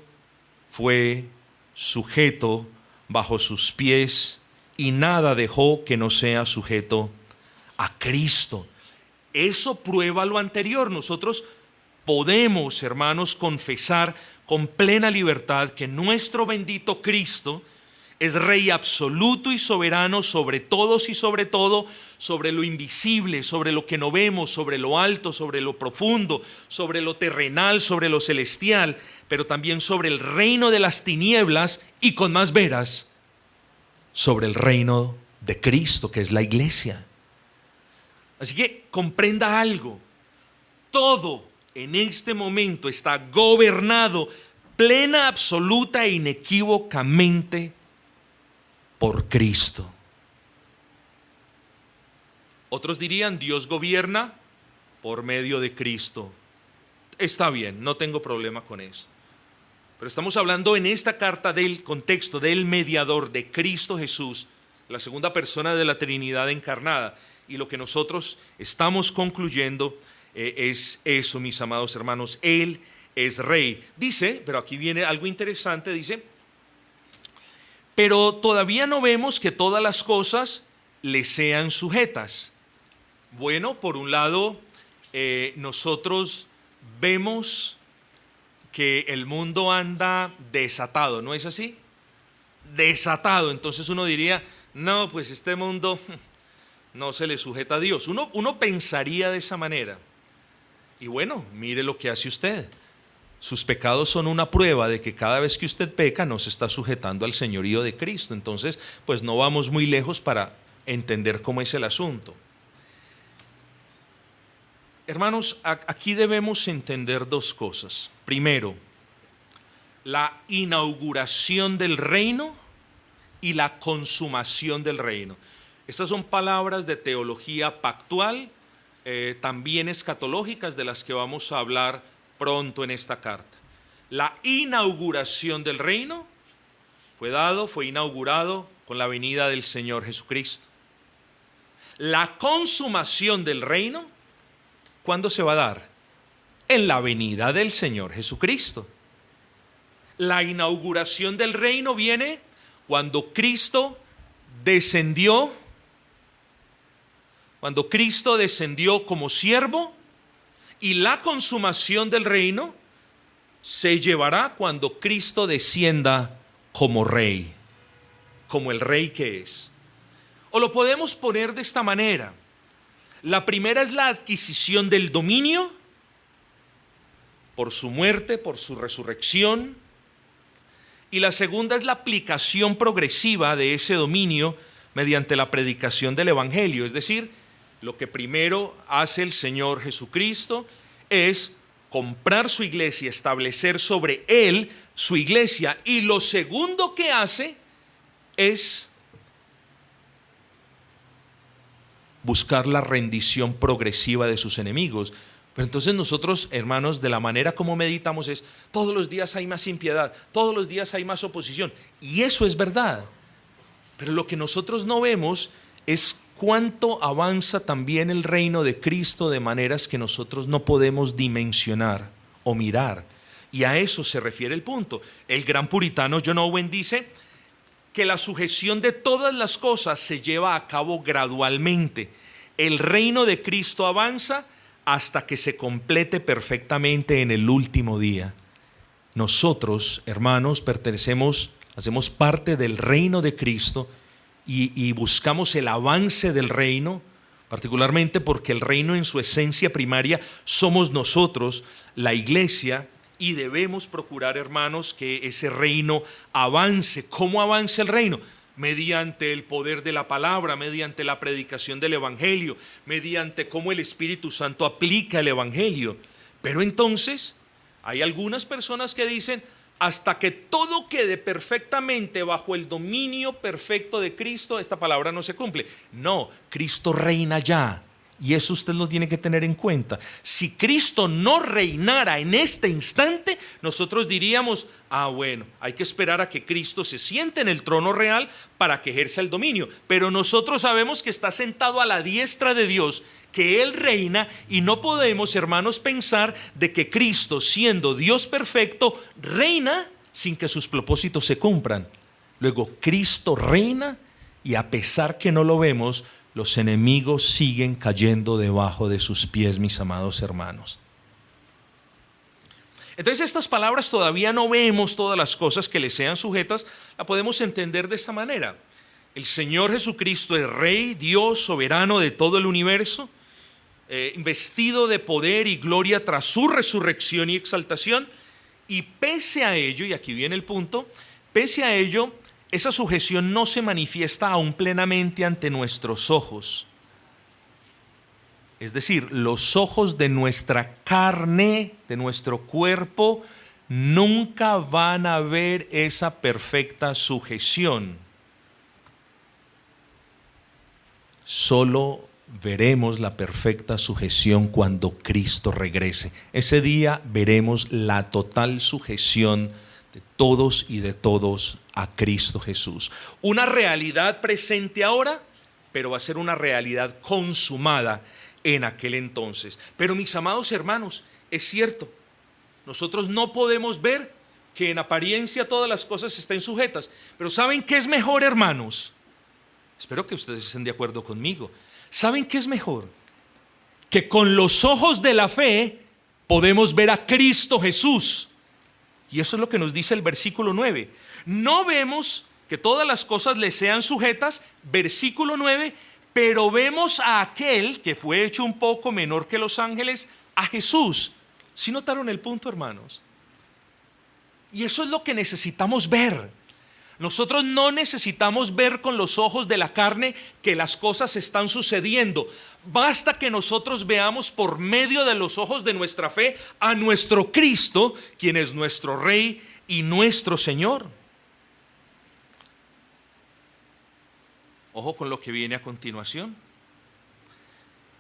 fue sujeto bajo sus pies y nada dejó que no sea sujeto a Cristo. Eso prueba lo anterior. Nosotros podemos, hermanos, confesar con plena libertad que nuestro bendito Cristo es Rey absoluto y soberano sobre todos y sobre todo, sobre lo invisible, sobre lo que no vemos, sobre lo alto, sobre lo profundo, sobre lo terrenal, sobre lo celestial, pero también sobre el reino de las tinieblas y con más veras, sobre el reino de Cristo, que es la iglesia. Así que comprenda algo, todo en este momento está gobernado plena, absoluta e inequívocamente por Cristo. Otros dirían, Dios gobierna por medio de Cristo. Está bien, no tengo problema con eso. Pero estamos hablando en esta carta del contexto del mediador de Cristo Jesús, la segunda persona de la Trinidad encarnada. Y lo que nosotros estamos concluyendo es eso, mis amados hermanos. Él es Rey. Dice, pero aquí viene algo interesante, dice, pero todavía no vemos que todas las cosas le sean sujetas. Bueno, por un lado, nosotros vemos que el mundo anda desatado, ¿no es así? Desatado. Entonces uno diría, no, pues este mundo no se le sujeta a Dios. Uno pensaría de esa manera. Y bueno, mire lo que hace usted. Sus pecados son una prueba de que cada vez que usted peca no se está sujetando al señorío de Cristo. Entonces, pues no vamos muy lejos para entender cómo es el asunto. Hermanos, aquí debemos entender dos cosas. Primero, la inauguración del reino y la consumación del reino. Estas son palabras de teología pactual, también escatológicas, de las que vamos a hablar pronto en esta carta. La inauguración del reino fue inaugurado con la venida del Señor Jesucristo. La consumación del reino ¿cuándo se va a dar? En la venida del Señor Jesucristo. La inauguración del reino viene cuando Cristo descendió como siervo, y la consumación del reino se llevará cuando Cristo descienda como rey, como el rey que es. O lo podemos poner de esta manera: la primera es la adquisición del dominio por su muerte, por su resurrección, y la segunda es la aplicación progresiva de ese dominio mediante la predicación del Evangelio. Es decir, lo que primero hace el Señor Jesucristo es comprar su iglesia, establecer sobre él su iglesia, y lo segundo que hace es buscar la rendición progresiva de sus enemigos. Pero entonces nosotros, hermanos, de la manera como meditamos es: todos los días hay más impiedad, todos los días hay más oposición, y eso es verdad. Pero lo que nosotros no vemos es cuánto avanza también el reino de Cristo de maneras que nosotros no podemos dimensionar o mirar. Y a eso se refiere el punto. El gran puritano John Owen dice que la sujeción de todas las cosas se lleva a cabo gradualmente. El reino de Cristo avanza hasta que se complete perfectamente en el último día. Nosotros, hermanos, hacemos parte del reino de Cristo y buscamos el avance del reino, particularmente porque el reino en su esencia primaria somos nosotros, la iglesia, y debemos procurar, hermanos, que ese reino avance. ¿Cómo avanza el reino? Mediante el poder de la palabra, mediante la predicación del Evangelio, mediante cómo el Espíritu Santo aplica el Evangelio. Pero entonces hay algunas personas que dicen: hasta que todo quede perfectamente bajo el dominio perfecto de Cristo, esta palabra no se cumple. No, Cristo reina ya, y eso usted lo tiene que tener en cuenta. Si Cristo no reinara en este instante, nosotros diríamos: bueno, hay que esperar a que Cristo se siente en el trono real para que ejerza el dominio. Pero nosotros sabemos que está sentado a la diestra de Dios, que Él reina, y no podemos, hermanos, pensar de que Cristo, siendo Dios perfecto, reina sin que sus propósitos se cumplan. Luego, Cristo reina, y a pesar que no lo vemos, los enemigos siguen cayendo debajo de sus pies, mis amados hermanos. Entonces, estas palabras: todavía no vemos todas las cosas que le sean sujetas, la podemos entender de esta manera. El Señor Jesucristo es Rey, Dios soberano de todo el universo, investido de poder y gloria tras su resurrección y exaltación, y pese a ello, y aquí viene el punto, pese a ello, esa sujeción no se manifiesta aún plenamente ante nuestros ojos. Es decir, los ojos de nuestra carne, de nuestro cuerpo, nunca van a ver esa perfecta sujeción. Solo veremos la perfecta sujeción cuando Cristo regrese. Ese día veremos la total sujeción de todos y de todos a Cristo Jesús. Una realidad presente ahora, pero va a ser una realidad consumada en aquel entonces. Pero, mis amados hermanos, es cierto, nosotros no podemos ver que en apariencia todas las cosas estén sujetas. Pero ¿saben qué es mejor, hermanos? Espero que ustedes estén de acuerdo conmigo. ¿Saben qué es mejor? Que con los ojos de la fe podemos ver a Cristo Jesús. Y eso es lo que nos dice el versículo 9. No vemos que todas las cosas le sean sujetas, versículo 9, pero vemos a aquel que fue hecho un poco menor que los ángeles, a Jesús. ¿Sí notaron el punto, hermanos? Y eso es lo que necesitamos ver. Nosotros no necesitamos ver con los ojos de la carne que las cosas están sucediendo. Basta que nosotros veamos por medio de los ojos de nuestra fe a nuestro Cristo, quien es nuestro Rey y nuestro Señor. Ojo con lo que viene a continuación.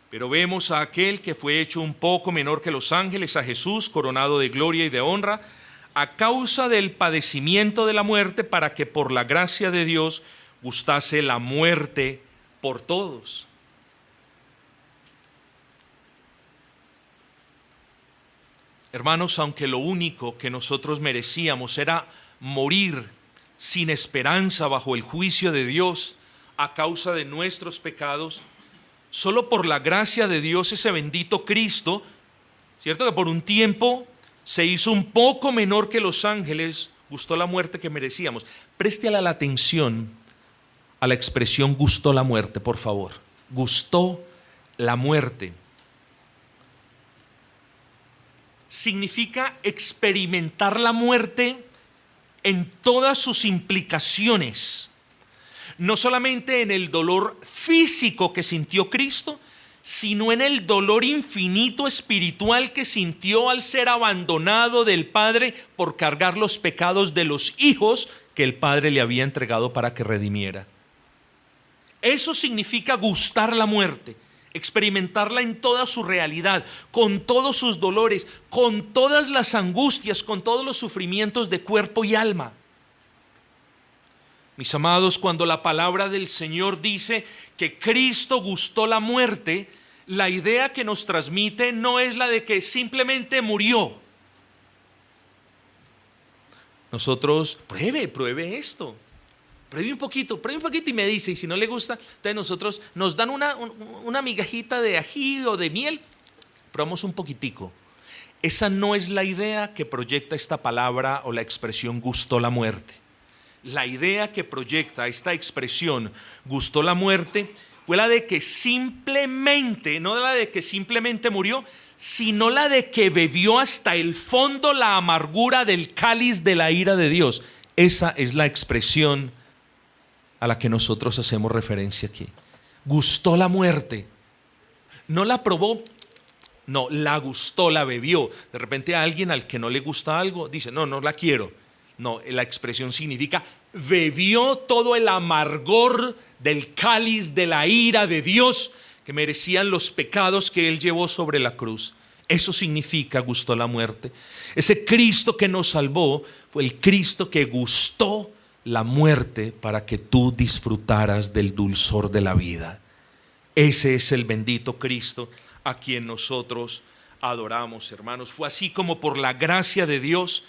Pero vemos a aquel que fue hecho un poco menor que los ángeles, a Jesús, coronado de gloria y de honra, a causa del padecimiento de la muerte, para que por la gracia de Dios gustase la muerte por todos. Hermanos, aunque lo único que nosotros merecíamos era morir sin esperanza bajo el juicio de Dios a causa de nuestros pecados, solo por la gracia de Dios ese bendito Cristo, cierto que por un tiempo se hizo un poco menor que los ángeles, gustó la muerte que merecíamos. Preste la atención a la expresión gustó la muerte, por favor. Gustó la muerte. Significa experimentar la muerte en todas sus implicaciones, no solamente en el dolor físico que sintió Cristo, sino en el dolor infinito espiritual que sintió al ser abandonado del Padre por cargar los pecados de los hijos que el Padre le había entregado para que redimiera. Eso significa gustar la muerte, experimentarla en toda su realidad, con todos sus dolores, con todas las angustias, con todos los sufrimientos de cuerpo y alma. Mis amados, cuando la palabra del Señor dice que Cristo gustó la muerte, la idea que nos transmite no es la de que simplemente murió. Nosotros, pruebe esto. Pruebe un poquito y me dice, y si no le gusta, entonces nosotros nos dan una migajita de ají o de miel, probamos un poquitico. Esa no es la idea que proyecta esta palabra o la expresión gustó la muerte. La idea que proyecta esta expresión gustó la muerte fue la de que simplemente, no la de que simplemente murió, sino la de que bebió hasta el fondo la amargura del cáliz de la ira de Dios. Esa es la expresión a la que nosotros hacemos referencia aquí. Gustó la muerte. No la probó, no, la gustó, la bebió. De repente a alguien al que no le gusta algo dice, no la quiero. No, la expresión significa bebió todo el amargor del cáliz de la ira de Dios que merecían los pecados que Él llevó sobre la cruz. Eso significa gustó la muerte. Ese Cristo que nos salvó fue el Cristo que gustó la muerte para que tú disfrutaras del dulzor de la vida. Ese es el bendito Cristo a quien nosotros adoramos, hermanos. Fue así como por la gracia de Dios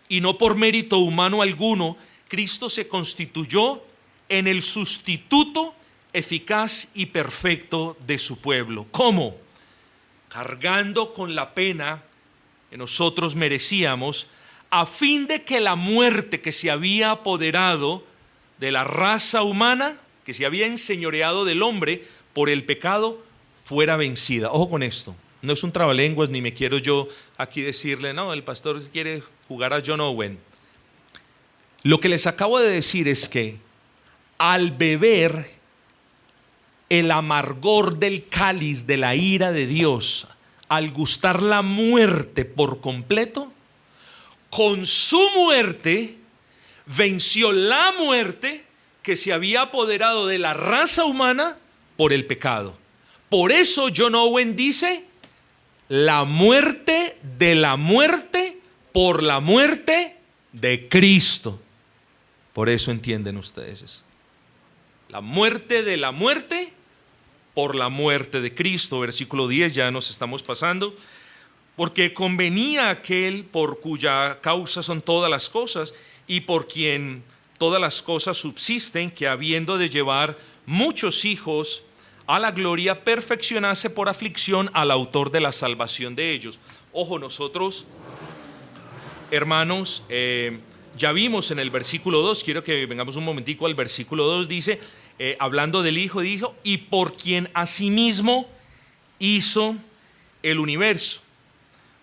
y no por mérito humano alguno, Cristo se constituyó en el sustituto eficaz y perfecto de su pueblo. ¿Cómo? Cargando con la pena que nosotros merecíamos, a fin de que la muerte que se había apoderado de la raza humana, que se había enseñoreado del hombre por el pecado, fuera vencida. Ojo con esto, no es un trabalenguas, ni me quiero yo aquí decirle, no, el pastor quiere jugar a John Owen. Lo que les acabo de decir es que al beber el amargor del cáliz de la ira de Dios, al gustar la muerte por completo, con su muerte venció la muerte que se había apoderado de la raza humana por el pecado. Por eso John Owen dice, la muerte de la muerte por la muerte de Cristo. Por eso entienden ustedes eso. La muerte de la muerte por la muerte de Cristo. Versículo 10, ya nos estamos pasando. Porque convenía a aquel por cuya causa son todas las cosas y por quien todas las cosas subsisten, que habiendo de llevar muchos hijos a la gloria, perfeccionase por aflicción al autor de la salvación de ellos. Ojo, nosotros, hermanos, ya vimos en el versículo 2, quiero que vengamos un momentico al versículo 2, dice, hablando del Hijo, dijo, y por quien asimismo hizo el universo.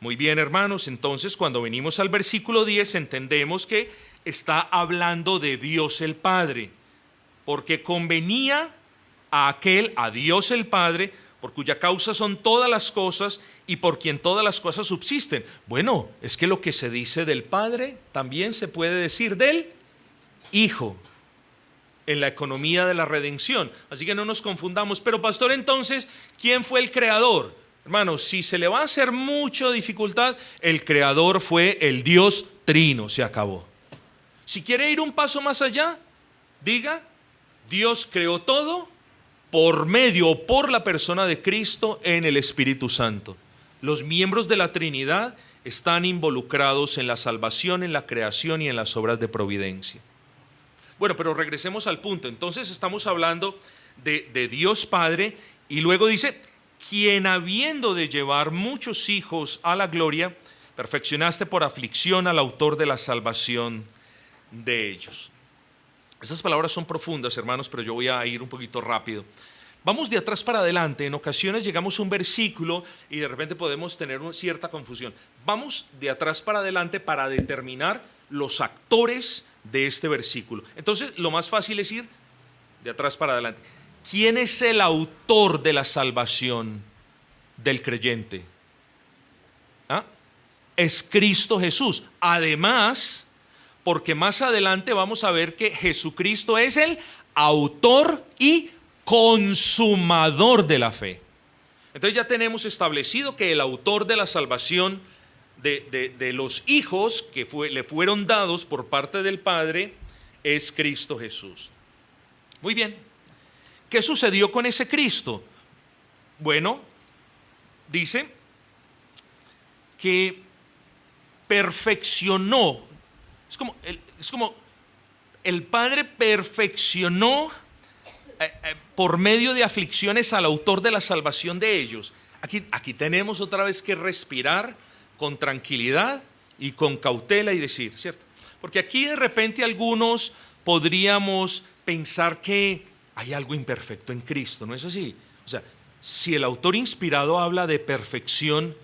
Muy bien, hermanos, entonces cuando venimos al versículo 10 entendemos que está hablando de Dios el Padre, porque convenía a Dios el Padre, por cuya causa son todas las cosas y por quien todas las cosas subsisten. Bueno, es que lo que se dice del Padre también se puede decir del Hijo en la economía de la redención. Así que no nos confundamos. Pero pastor, entonces, ¿quién fue el creador? Hermanos, si se le va a hacer mucha dificultad, el creador fue el Dios Trino, se acabó. Si quiere ir un paso más allá, diga, Dios creó todo por medio o por la persona de Cristo en el Espíritu Santo. Los miembros de la Trinidad están involucrados en la salvación, en la creación y en las obras de providencia. Bueno, pero regresemos al punto. Entonces estamos hablando de Dios Padre y luego dice, quien habiendo de llevar muchos hijos a la gloria, perfeccionaste por aflicción al autor de la salvación de ellos. Estas palabras son profundas, hermanos, pero yo voy a ir un poquito rápido. Vamos de atrás para adelante. En ocasiones llegamos a un versículo y de repente podemos tener una cierta confusión. Vamos de atrás para adelante para determinar los actores de este versículo. Entonces, lo más fácil es ir de atrás para adelante. ¿Quién es el autor de la salvación del creyente? ¿Ah? Es Cristo Jesús. Además, porque más adelante vamos a ver que Jesucristo es el autor y consumador de la fe. Entonces ya tenemos establecido que el autor de la salvación de los hijos que le fueron dados por parte del Padre es Cristo Jesús. Muy bien. ¿Qué sucedió con ese Cristo? Bueno, dice que perfeccionó. Es como el Padre perfeccionó por medio de aflicciones al autor de la salvación de ellos. Aquí tenemos otra vez que respirar con tranquilidad y con cautela y decir, ¿cierto? Porque aquí de repente algunos podríamos pensar que hay algo imperfecto en Cristo, ¿no es así? O sea, si el autor inspirado habla de perfección,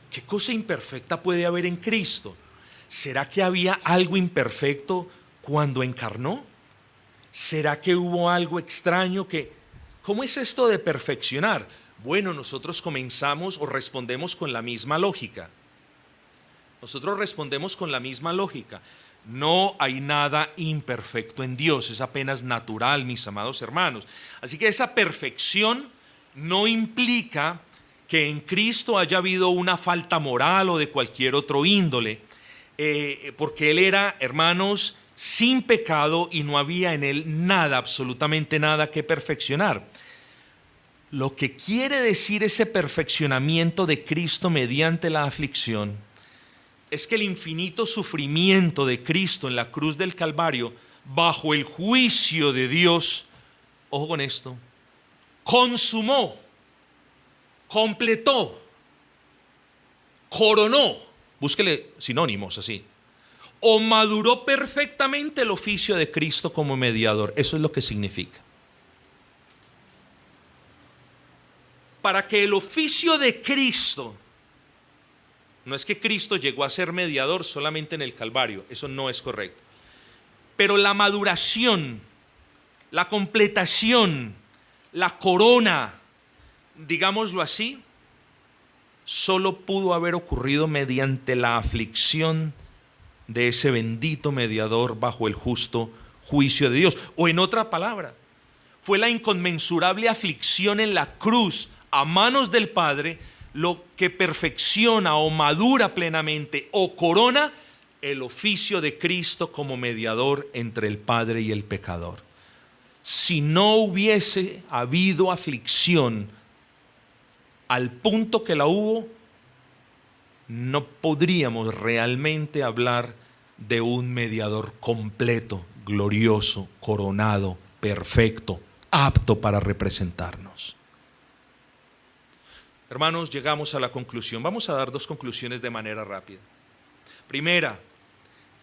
¿qué cosa imperfecta puede haber en Cristo? ¿Será que había algo imperfecto cuando encarnó? ¿Será que hubo algo extraño que... ¿Cómo es esto de perfeccionar? Bueno, nosotros comenzamos o respondemos con la misma lógica. Nosotros respondemos con la misma lógica. No hay nada imperfecto en Dios, es apenas natural, mis amados hermanos. Así que esa perfección no implica que en Cristo haya habido una falta moral o de cualquier otro índole, porque Él era, hermanos, sin pecado y no había en Él nada, absolutamente nada que perfeccionar. Lo que quiere decir ese perfeccionamiento de Cristo mediante la aflicción es que el infinito sufrimiento de Cristo en la cruz del Calvario, bajo el juicio de Dios, ojo con esto, consumó, completó, coronó, búsquele sinónimos así, o maduró perfectamente el oficio de Cristo como mediador. Eso es lo que significa. Para que el oficio de Cristo, no es que Cristo llegó a ser mediador solamente en el Calvario, eso no es correcto. Pero la maduración, la completación, la corona, digámoslo así, solo pudo haber ocurrido mediante la aflicción de ese bendito mediador bajo el justo juicio de Dios. O en otra palabra, fue la inconmensurable aflicción en la cruz a manos del Padre lo que perfecciona o madura plenamente o corona el oficio de Cristo como mediador entre el Padre y el pecador. Si no hubiese habido aflicción al punto que la hubo, no podríamos realmente hablar de un mediador completo, glorioso, coronado, perfecto, apto para representarnos. Hermanos, llegamos a la conclusión. Vamos a dar dos conclusiones de manera rápida. Primera,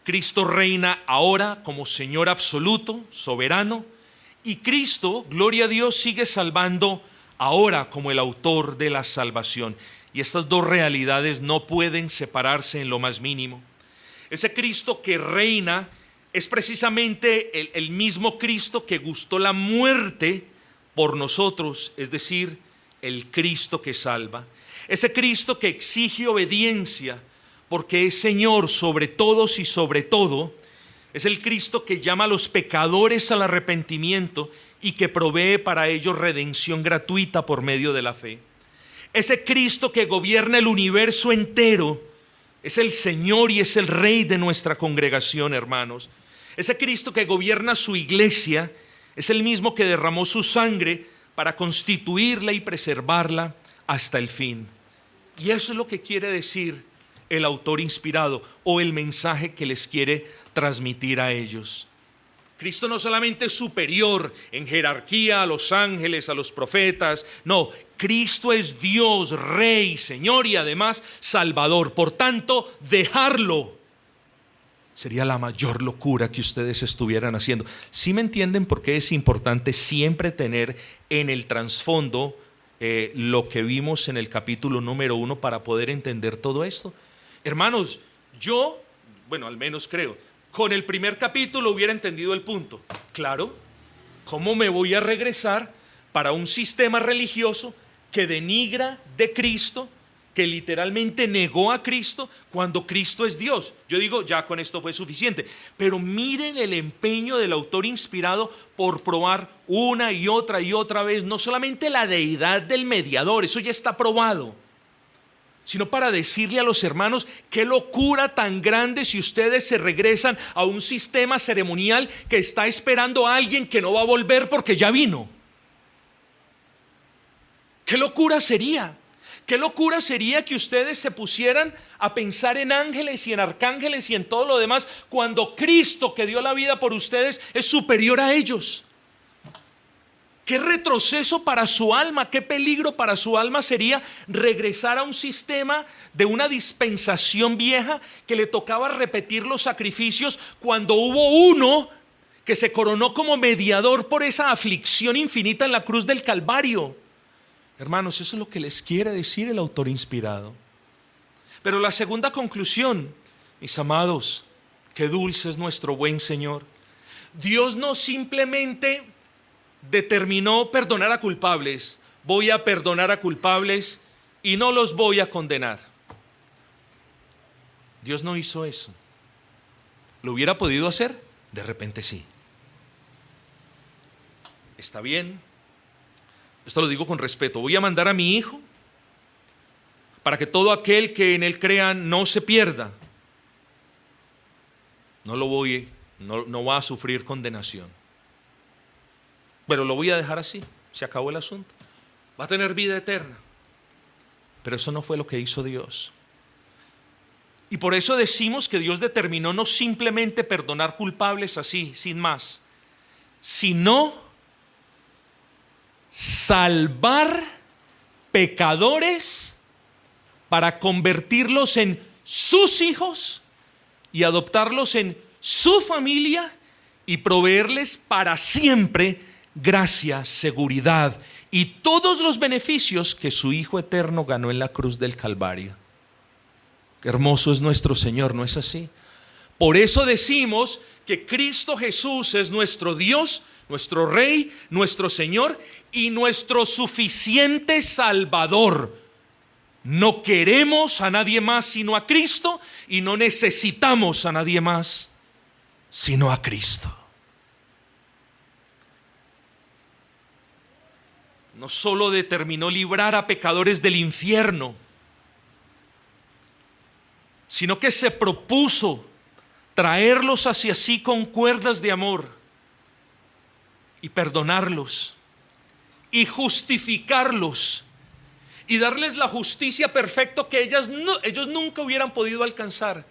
Cristo reina ahora como Señor absoluto, soberano, y Cristo, gloria a Dios, sigue salvando ahora como el autor de la salvación. Y estas dos realidades no pueden separarse en lo más mínimo. Ese Cristo que reina es precisamente el mismo Cristo que gustó la muerte por nosotros, es decir, el Cristo que salva. Ese Cristo que exige obediencia porque es Señor sobre todos y sobre todo. Es el Cristo que llama a los pecadores al arrepentimiento y que provee para ellos redención gratuita por medio de la fe. Ese Cristo que gobierna el universo entero es el Señor y es el Rey de nuestra congregación, hermanos. Ese Cristo que gobierna su iglesia es el mismo que derramó su sangre para constituirla y preservarla hasta el fin. Y eso es lo que quiere decir el autor inspirado o el mensaje que les quiere transmitir a ellos. Cristo no solamente es superior en jerarquía a los ángeles, a los profetas, no, Cristo es Dios, Rey, Señor y además Salvador. Por tanto, dejarlo sería la mayor locura que ustedes estuvieran haciendo. ¿Sí me entienden por qué es importante siempre tener en el trasfondo lo que vimos en el capítulo número 1 para poder entender todo esto? Hermanos, yo, al menos creo, con el primer capítulo hubiera entendido el punto. Claro, ¿cómo me voy a regresar para un sistema religioso que denigra de Cristo, que literalmente negó a Cristo cuando Cristo es Dios? Yo digo, ya con esto fue suficiente. Pero miren el empeño del autor inspirado por probar una y otra vez, no solamente la deidad del mediador, eso ya está probado, sino para decirle a los hermanos, qué locura tan grande si ustedes se regresan a un sistema ceremonial que está esperando a alguien que no va a volver porque ya vino. ¿Qué locura sería? ¿Qué locura sería que ustedes se pusieran a pensar en ángeles y en arcángeles y en todo lo demás cuando Cristo, que dio la vida por ustedes, es superior a ellos? Qué retroceso para su alma, qué peligro para su alma sería regresar a un sistema de una dispensación vieja que le tocaba repetir los sacrificios cuando hubo uno que se coronó como mediador por esa aflicción infinita en la cruz del Calvario. Hermanos, eso es lo que les quiere decir el autor inspirado. Pero la segunda conclusión, mis amados, qué dulce es nuestro buen Señor. Dios no simplemente determinó perdonar a culpables, voy a perdonar a culpables y no los voy a condenar. Dios no hizo eso. ¿Lo hubiera podido hacer? De repente sí. Está bien, esto lo digo con respeto, voy a mandar a mi hijo para que todo aquel que en él crea no se pierda. No va a sufrir condenación. Pero lo voy a dejar así, se acabó el asunto. Va a tener vida eterna. Pero eso no fue lo que hizo Dios. Y por eso decimos que Dios determinó no simplemente perdonar culpables así, sin más, sino salvar pecadores para convertirlos en sus hijos y adoptarlos en su familia y proveerles para siempre gracia, seguridad y todos los beneficios que su Hijo eterno ganó en la cruz del Calvario. Qué hermoso es nuestro Señor, ¿no es así? Por eso decimos que Cristo Jesús es nuestro Dios, nuestro Rey, nuestro Señor y nuestro suficiente Salvador. No queremos a nadie más sino a Cristo y no necesitamos a nadie más sino a Cristo. No solo determinó librar a pecadores del infierno, sino que se propuso traerlos hacia sí con cuerdas de amor y perdonarlos y justificarlos y darles la justicia perfecta que ellos nunca hubieran podido alcanzar.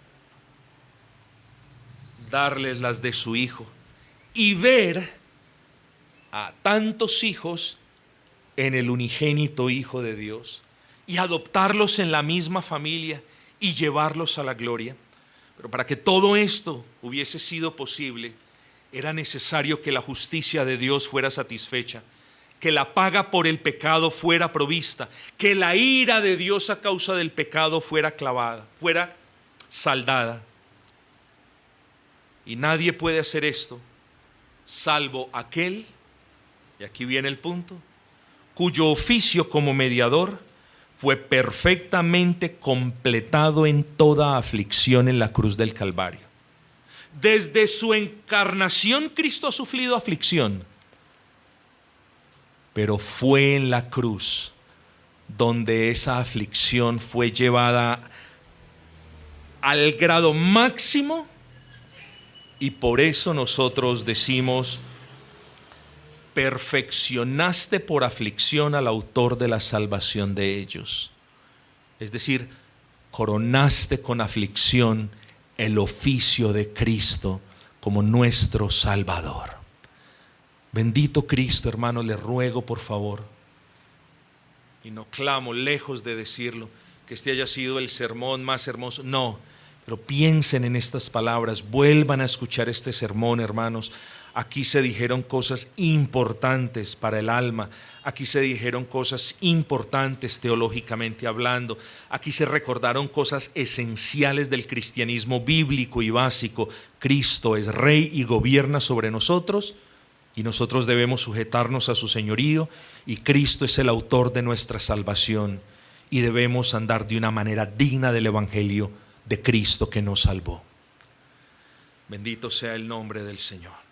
Darles las de su Hijo y ver a tantos hijos en el unigénito Hijo de Dios y adoptarlos en la misma familia y llevarlos a la gloria. Pero para que todo esto hubiese sido posible, era necesario que la justicia de Dios fuera satisfecha, que la paga por el pecado fuera provista, que la ira de Dios a causa del pecado fuera clavada, fuera saldada. Y nadie puede hacer esto salvo aquel, y aquí viene el punto, cuyo oficio como mediador fue perfectamente completado en toda aflicción en la cruz del Calvario. Desde su encarnación Cristo ha sufrido aflicción, pero fue en la cruz donde esa aflicción fue llevada al grado máximo, y por eso nosotros decimos: perfeccionaste por aflicción al autor de la salvación de ellos. Es decir, coronaste con aflicción el oficio de Cristo como nuestro Salvador. Bendito Cristo, hermano, le ruego por favor, y no clamo, lejos de decirlo, que este haya sido el sermón más hermoso, no, pero piensen en estas palabras, vuelvan a escuchar este sermón, hermanos. Aquí se dijeron cosas importantes para el alma, aquí se dijeron cosas importantes teológicamente hablando, aquí se recordaron cosas esenciales del cristianismo bíblico y básico. Cristo es Rey y gobierna sobre nosotros, y nosotros debemos sujetarnos a su señorío, y Cristo es el autor de nuestra salvación, y debemos andar de una manera digna del Evangelio de Cristo que nos salvó. Bendito sea el nombre del Señor.